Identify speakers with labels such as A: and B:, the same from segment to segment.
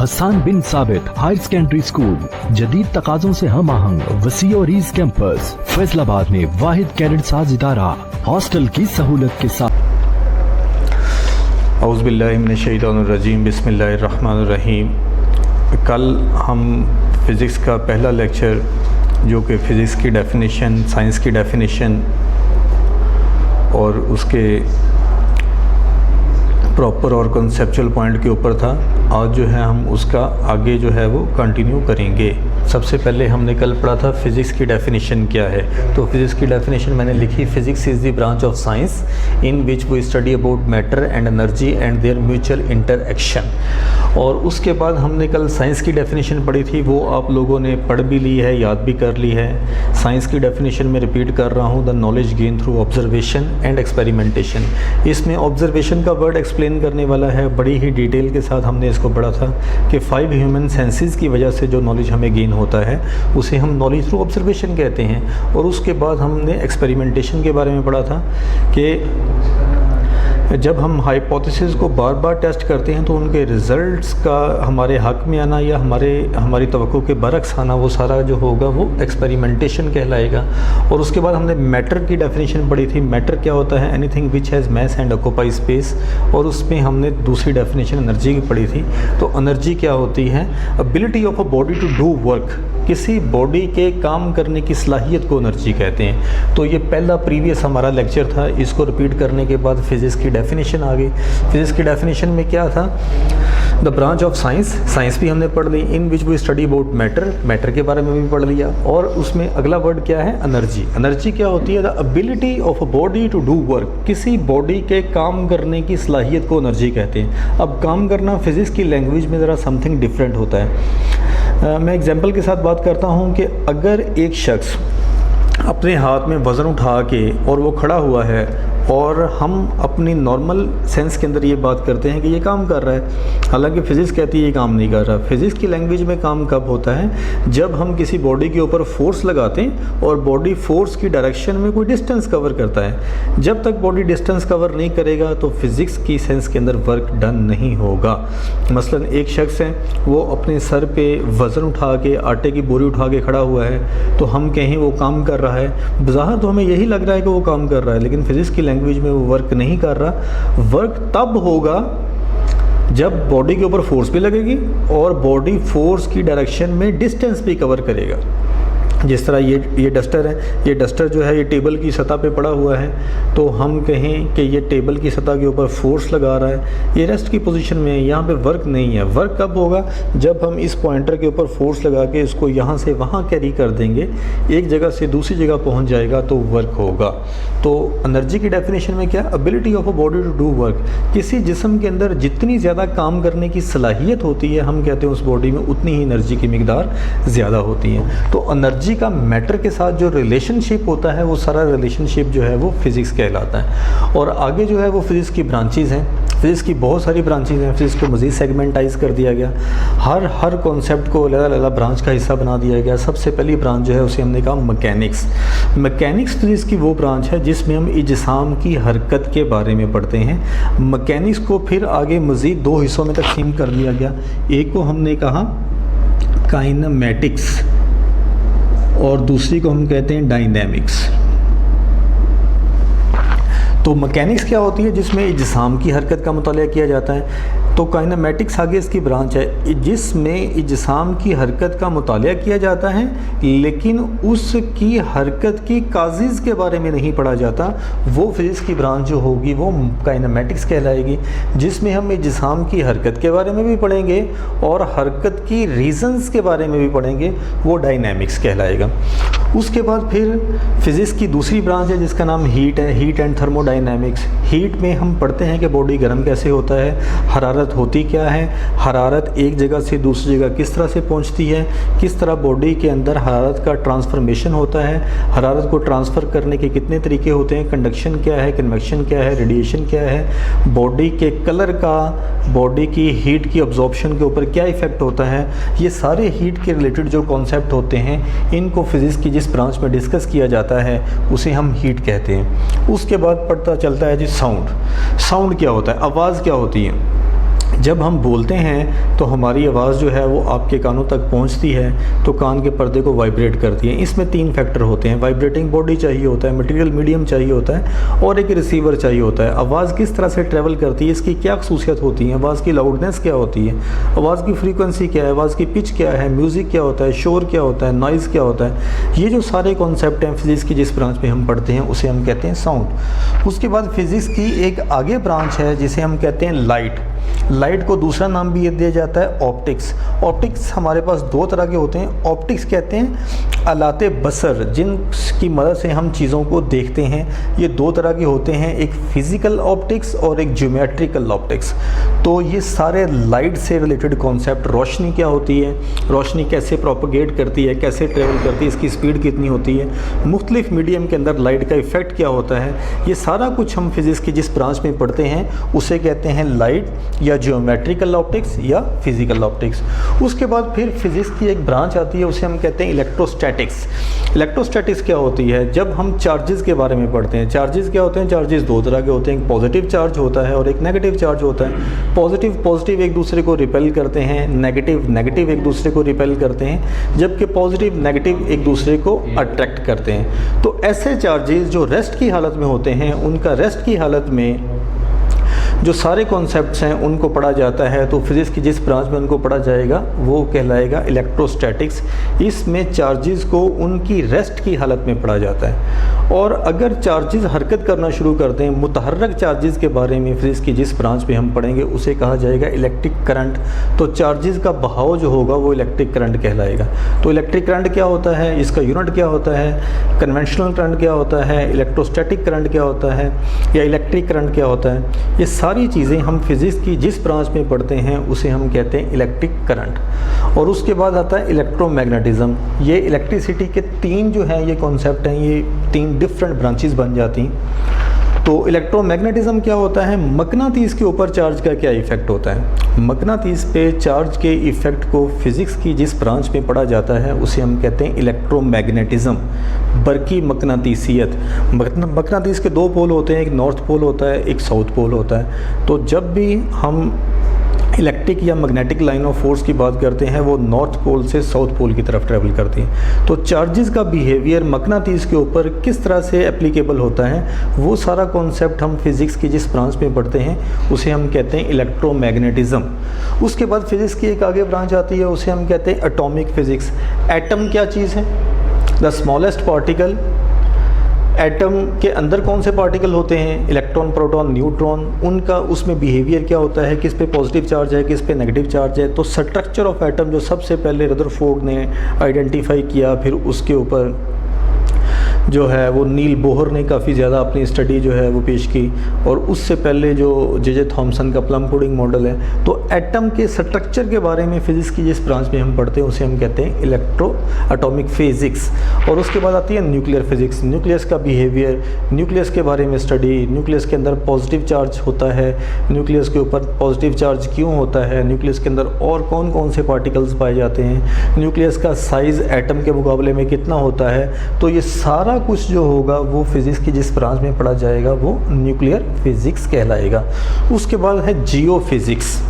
A: हसन बिन साबित higher secondary school, जदीद तकाज़ों से हम आहंग वसी और ईज कैंपस, फैसलाबाद में वाहिद कैडेट साज इदारा, हॉस्टल की सहूलत के साथ।
B: औज़ु बिल्लाहि मिनश शैतानिर रजीम, बिस्मिल्लाहिर रहमानिर रहीम। कल हम फ़िज़िक्स का पहला लेक्चर जो कि फ़िज़िक्स की डेफिनेशन, साइंस की डेफिनेशन और उसके प्रॉपर और कॉन्सेप्चुअल पॉइंट के ऊपर था। आज जो है हम उसका आगे जो है वो कंटिन्यू करेंगे। सबसे पहले हमने कल पढ़ा था फ़िज़िक्स की डेफिनेशन क्या है। तो फ़िज़िक्स की डेफिनेशन मैंने लिखी, physics is the branch of science in which we study about matter and energy and their mutual interaction. और उसके बाद हमने कल साइंस की डेफिनेशन पढ़ी थी, वो आप लोगों ने पढ़ भी ली है, याद भी कर ली है। साइंस की डेफिनेशन में रिपीट कर रहा हूँ, the knowledge gain through observation and experimentation. इसमें ऑब्जर्वेशन का वर्ड एक्सप्लेन करने वाला है, बड़ी ही डिटेल के साथ हमने इसको पढ़ा था कि 5 ह्यूमन सेंसेस की वजह से जो नॉलेज हमें गेन होता है उसे हम नॉलेज थ्रू ऑब्जर्वेशन कहते हैं। और उसके बाद हमने एक्सपेरिमेंटेशन के बारे में पढ़ा था कि जब हम हाइपोथेसिस को बार बार टेस्ट करते हैं तो उनके रिज़ल्ट्स का हमारे हक़ में आना या हमारी तवक्को के बरक्स आना, वो सारा जो होगा वो एक्सपेरिमेंटेशन कहलाएगा। और उसके बाद हमने मैटर की डेफिनेशन पढ़ी थी। मैटर क्या होता है? Anything which has mass and occupy space. और उसमें हमने दूसरी डेफिनेशन एनर्जी की पढ़ी थी। तो एनर्जी क्या होती है? Ability of a body to do work, किसी बॉडी के काम करने की सलाहियत को एनर्जी कहते हैं। तो ये पहला प्रीवियस हमारा लेक्चर था। इसको रिपीट करने के बाद फ़िज़िक्स की डेफिनेशन आ गई। फ़िज़िक्स की डेफिनेशन में क्या था? The branch of science, science भी हमने पढ़ ली। In which we study about matter, matter के बारे में भी पढ़ लिया। और उसमें अगला वर्ड क्या है? एनर्जी। एनर्जी क्या होती है? The ability of a body to do work, किसी बॉडी के काम करने की सलाहियत को एनर्जी कहते हैं। अब काम करना फ़िज़िक्स की लैंग्वेज में ज़रा समथिंग डिफरेंट होता है। मैं एग्जांपल के साथ बात करता हूँ कि अगर एक शख्स अपने हाथ में वज़न उठा के और वो खड़ा हुआ है और हम अपनी नॉर्मल सेंस के अंदर ये बात करते हैं कि ये काम कर रहा है, हालांकि फ़िज़िक्स कहती है ये काम नहीं कर रहा। फ़िज़िक्स की लैंग्वेज में काम कब होता है? जब हम किसी बॉडी के ऊपर फोर्स लगाते हैं और बॉडी फोर्स की डायरेक्शन में कोई डिस्टेंस कवर करता है। जब तक बॉडी डिस्टेंस कवर नहीं करेगा तो फ़िज़िक्स की सेंस के अंदर वर्क डन नहीं होगा। मसलन एक शख्स है, वो अपने सर पे वज़न उठा के, आटे की बोरी उठा के खड़ा हुआ है, तो हम कहें वो काम कर रहा है। बज़ाहिर तो हमें यही लग रहा है कि वो काम कर रहा है, लेकिन फ़िज़िक्स की लैंग्वेज में वो वर्क नहीं कर रहा। वर्क तब होगा जब बॉडी के ऊपर फोर्स भी लगेगी और बॉडी फोर्स की डायरेक्शन में डिस्टेंस भी कवर करेगा। जिस तरह ये डस्टर है, ये डस्टर जो है ये टेबल की सतह पे पड़ा हुआ है, तो हम कहें कि ये टेबल की सतह के ऊपर फोर्स लगा रहा है, ये रेस्ट की पोजीशन में है, यहाँ पे वर्क नहीं है। वर्क कब होगा? जब हम इस पॉइंटर के ऊपर फोर्स लगा के इसको यहाँ से वहाँ कैरी कर देंगे, एक जगह से दूसरी जगह पहुँच जाएगा तो वर्क होगा। तो एनर्जी की डेफिनेशन में क्या? Ability of a body to do work, किसी जिस्म के अंदर जितनी ज़्यादा काम करने की सलाहियत होती है, हम कहते हैं उस बॉडी में उतनी ही एनर्जी की मिकदार ज़्यादा होती है। तो एनर्जी का मैटर के साथ जो रिलेशनशिप होता है, वो सारा रिलेशनशिप जो है वो फ़िज़िक्स कहलाता है। और आगे जो है वो फ़िज़िक्स की ब्रांचेज़ हैं। फ़िज़िक्स की बहुत सारी ब्रांचेज़ हैं। फ़िज़िक्स को मज़ीद सेगमेंटाइज़ कर दिया गया, हर कॉन्सेप्ट को अलग-अलग ब्रांच का हिस्सा बना दिया गया। सबसे पहली ब्रांच जो है उसे हमने कहा मैकेनिक्स। मैकेनिक्स फ़िज़िक्स की वो ब्रांच है जिसमें हम इजसाम की हरकत के बारे में पढ़ते हैं। मैकेनिक्स को फिर आगे मज़ीद 2 हिस्सों में तकसीम कर दिया गया। एक को हमने कहा काइनेमेटिक्स और दूसरी को हम कहते हैं डायनेमिक्स। तो मैकेनिक्स क्या होती है? जिसमें इजसाम की हरकत का मुतालिया किया जाता है। तो काइनेमेटिक्स आगे इसकी ब्रांच है जिसमें इजसाम की हरकत का मुतालिया किया जाता है, लेकिन उसकी हरकत की काज़िज़ के बारे में नहीं पढ़ा जाता। वो फ़िज़िक्स की ब्रांच जो होगी वो काइनेमेटिक्स कहलाएगी, जिसमें हम इजसाम की हरकत के बारे में भी पढ़ेंगे और हरकत की रीज़न्स के बारे में भी पढ़ेंगे, वो डायनेमिक्स कहलाएगा। उसके बाद फिर फ़िज़िक्स की दूसरी ब्रांच है जिसका नाम हीट है, हीट एंड थर्मोडायनेमिक्स। हीट में हम पढ़ते हैं कि बॉडी गर्म कैसे होता है, हरारत होती क्या है, हरारत एक जगह से दूसरी जगह किस तरह से पहुंचती है, किस तरह बॉडी के अंदर हरारत का ट्रांसफॉर्मेशन होता है, हरारत को ट्रांसफ़र करने के कितने तरीके होते हैं, कंडक्शन क्या है, कन्वेक्शन क्या है, रेडिएशन क्या है, बॉडी के कलर का बॉडी की हीट की अब्जॉर्प्शन के ऊपर क्या इफ़ेक्ट होता है। ये सारे हीट के रिलेटेड जो कॉन्सेप्ट होते हैं, इनको फ़िज़िक्स की जिस ब्रांच में डिस्कस किया जाता है उसे हम हीट कहते हैं। उसके बाद पता चलता है जी साउंड। साउंड क्या होता है? आवाज़ क्या होती है? जब हम बोलते हैं तो हमारी आवाज़ जो है वो आपके कानों तक पहुंचती है तो कान के पर्दे को वाइब्रेट करती है। इसमें 3 फैक्टर होते हैं, वाइब्रेटिंग बॉडी चाहिए होता है, मटेरियल मीडियम चाहिए होता है और एक रिसीवर चाहिए होता है। आवाज़ किस तरह से ट्रैवल करती है, इसकी क्या खसूसियत होती है, आवाज़ की लाउडनेस क्या होती है, आवाज़ की फ्रीक्वेंसी क्या है, आवाज़ की पिच क्या है, म्यूज़िक क्या होता है, शोर क्या होता है, नॉइज़ क्या होता है, ये जो सारे कॉन्सेप्ट हैं फिज़िक्स की जिस ब्रांच में हम पढ़ते हैं उसे हम कहते हैं साउंड। उसके बाद फिज़िक्स की एक आगे ब्रांच है जिसे हम कहते हैं लाइट। लाइट को दूसरा नाम भी ये दिया जाता है ऑप्टिक्स। ऑप्टिक्स हमारे पास 2 तरह के होते हैं। ऑप्टिक्स कहते हैं आलाते बसर, जिनकी मदद से हम चीज़ों को देखते हैं। ये 2 तरह के होते हैं, एक फिज़िकल ऑप्टिक्स और एक ज्योमेट्रिकल ऑप्टिक्स। तो ये सारे लाइट से रिलेटेड कॉन्सेप्ट, रोशनी क्या होती है, रोशनी कैसे प्रोपगेट करती है, कैसे ट्रेवल करती है, इसकी स्पीड कितनी होती है, मुख्तलिफ मीडियम के अंदर लाइट का इफ़ेक्ट क्या होता है, ये सारा कुछ हम फिज़िक्स की जिस ब्रांच में पढ़ते हैं उसे कहते हैं लाइट या ज्योमेट्रिकल ऑप्टिक्स या फिजिकल ऑप्टिक्स। उसके बाद फिर फिज़िक्स की एक ब्रांच आती है उसे हम कहते हैं इलेक्ट्रोस्टैटिक्स। इलेक्ट्रोस्टैटिक्स क्या होती है, जब हम चार्जेस के बारे में पढ़ते हैं। चार्जेस क्या होते हैं, चार्जेस 2 तरह के होते हैं, एक पॉजिटिव चार्ज होता है और एक नेगेटिव चार्ज होता है। पॉजिटिव एक दूसरे को रिपेल करते हैं, नेगेटिव एक दूसरे को रिपेल करते हैं, जबकि पॉजिटिव नेगेटिव एक दूसरे को अट्रैक्ट करते हैं। तो ऐसे चार्जेस जो रेस्ट की हालत में होते हैं, उनका रेस्ट की हालत में जो सारे कॉन्सेप्ट्स हैं उनको पढ़ा जाता है। तो फिज़िक्स की जिस ब्रांच में उनको पढ़ा जाएगा वो कहलाएगा इलेक्ट्रोस्टैटिक्स। इसमें चार्जेस को उनकी रेस्ट की हालत में पढ़ा जाता है। और अगर चार्जेस हरकत करना शुरू कर दें, मुतहर्रक चार्जेस के बारे में फिज़िक्स की जिस ब्रांच में हम पढ़ेंगे उसे कहा जाएगा इलेक्ट्रिक करंट। तो चार्जेस का बहाव जो होगा वो इलेक्ट्रिक करंट कहलाएगा। तो इलेक्ट्रिक करंट क्या होता है, इसका यूनिट क्या होता है, कन्वेंशनल करंट क्या होता है, इलेक्ट्रोस्टैटिक करंट क्या होता है या इलेक्ट्रिक करंट क्या होता है, ये सारी चीज़ें हम फिज़िक्स की जिस ब्रांच में पढ़ते हैं उसे हम कहते हैं इलेक्ट्रिक करंट। और उसके बाद आता है इलेक्ट्रोमैग्नेटिज़म। ये इलेक्ट्रिसिटी के 3 जो हैं ये कॉन्सेप्ट हैं, ये 3 डिफरेंट ब्रांचेस बन जाती हैं। तो इलेक्ट्रोमैग्नेटिज़म क्या होता है, मकनातीस के ऊपर चार्ज का क्या इफ़ेक्ट होता है। मकनातीस पे चार्ज के इफ़ेक्ट को फिज़िक्स की जिस ब्रांच में पढ़ा जाता है उसे हम कहते हैं इलेक्ट्रोमैग्नेटिज़म, बरकी मकनातीसियत। मकनातीस के 2 पोल होते हैं, एक नॉर्थ पोल होता है, एक साउथ पोल होता है। तो जब भी हम इलेक्ट्रिक या मैग्नेटिक लाइन ऑफ फोर्स की बात करते हैं वो नॉर्थ पोल से साउथ पोल की तरफ ट्रैवल करती हैं। तो चार्जेस का बिहेवियर मकनातीस के ऊपर किस तरह से एप्लीकेबल होता है, वो सारा कॉन्सेप्ट हम फिज़िक्स की जिस ब्रांच में पढ़ते हैं उसे हम कहते हैं इलेक्ट्रोमैग्नेटिज़म। उसके बाद फिज़िक्स की एक आगे ब्रांच आती है उसे हम कहते हैं एटॉमिक फ़िज़िक्स। एटम क्या चीज़ है, द स्मॉलेस्ट पार्टिकल। एटम के अंदर कौन से पार्टिकल होते हैं, इलेक्ट्रॉन, प्रोटॉन, न्यूट्रॉन, उनका उसमें बिहेवियर क्या होता है, किस पे पॉजिटिव चार्ज है, किस पे नेगेटिव चार्ज है। तो स्ट्रक्चर ऑफ एटम जो सबसे पहले रदरफोर्ड ने आइडेंटिफाई किया, फिर उसके ऊपर जो है वो नील बोहर ने काफ़ी ज़्यादा अपनी स्टडी जो है वो पेश की, और उससे पहले जो जे थॉमसन का प्लम पुडिंग मॉडल है। तो एटम के स्ट्रक्चर के बारे में फिज़िक्स की जिस ब्रांच में हम पढ़ते हैं उसे हम कहते हैं इलेक्ट्रो एटॉमिक फिज़िक्स। और उसके बाद आती है न्यूक्लियर फिज़िक्स, न्यूक्लियस का बिहेवियर, न्यूक्लियस के बारे में स्टडी, न्यूक्लियस के अंदर पॉजिटिव चार्ज होता है, न्यूक्लियस के ऊपर पॉजिटिव चार्ज क्यों होता है, न्यूक्लियस के अंदर और कौन कौन से पार्टिकल्स पाए जाते हैं, न्यूक्लियस का साइज़ एटम के मुकाबले में कितना होता है। तो ये सारा कुछ जो होगा वो फिज़िक्स की जिस ब्रांच में पढ़ा जाएगा वो न्यूक्लियर फिज़िक्स कहलाएगा। उसके बाद है जियो फिज़िक्स।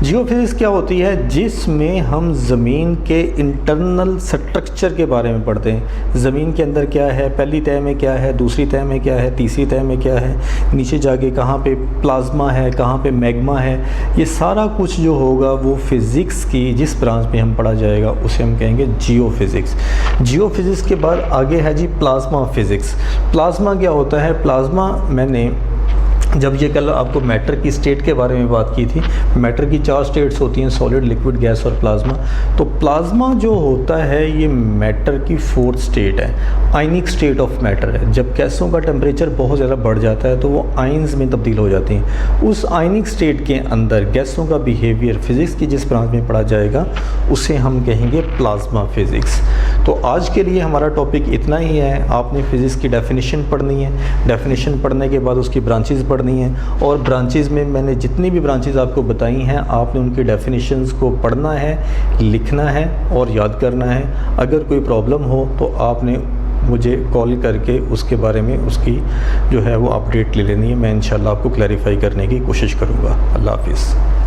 B: जियो फिज़िक्स क्या होती है, जिसमें हम ज़मीन के इंटरनल स्ट्रक्चर के बारे में पढ़ते हैं। ज़मीन के अंदर क्या है, पहली तह में क्या है, दूसरी तह में क्या है, तीसरी तह में क्या है, नीचे जाके कहाँ पे प्लाज्मा है, कहाँ पे मैग्मा है। ये सारा कुछ जो होगा वो फिज़िक्स की जिस ब्रांच में हम पढ़ा जाएगा उसे हम कहेंगे जियो फिज़िक्स। जियो फिज़िक्स के बाद आगे है जी प्लाज्मा फिज़िक्स। प्लाज्मा क्या होता है, प्लाज्मा मैंने जब ये कल आपको मैटर की स्टेट के बारे में बात की थी, मैटर की 4 स्टेट्स होती हैं, सॉलिड, लिक्विड, गैस और प्लाज्मा। तो प्लाज्मा जो होता है ये मैटर की 4th स्टेट है, आयनिक स्टेट ऑफ मैटर है। जब गैसों का टेम्परेचर बहुत ज़्यादा बढ़ जाता है तो वो आयंस में तब्दील हो जाती हैं। उस आयनिक स्टेट के अंदर गैसों का बिहेवियर फिज़िक्स की जिस ब्रांच में पढ़ा जाएगा उसे हम कहेंगे प्लाज्मा फिज़िक्स। तो आज के लिए हमारा टॉपिक इतना ही है। आपने फ़िज़िक्स की डेफिनेशन पढ़नी है, डेफिनेशन पढ़ने के बाद उसकी ब्रांचेस पढ़नी है, और ब्रांचेस में मैंने जितनी भी ब्रांचेस आपको बताई हैं आपने उनकी डेफिनेशंस को पढ़ना है, लिखना है और याद करना है। अगर कोई प्रॉब्लम हो तो आपने मुझे कॉल करके उसके बारे में उसकी जो है वो अपडेट ले लेनी है। मैं इंशाल्लाह आपको क्लैरिफाई करने की कोशिश करूँगा। अल्लाह हाफ़िज़।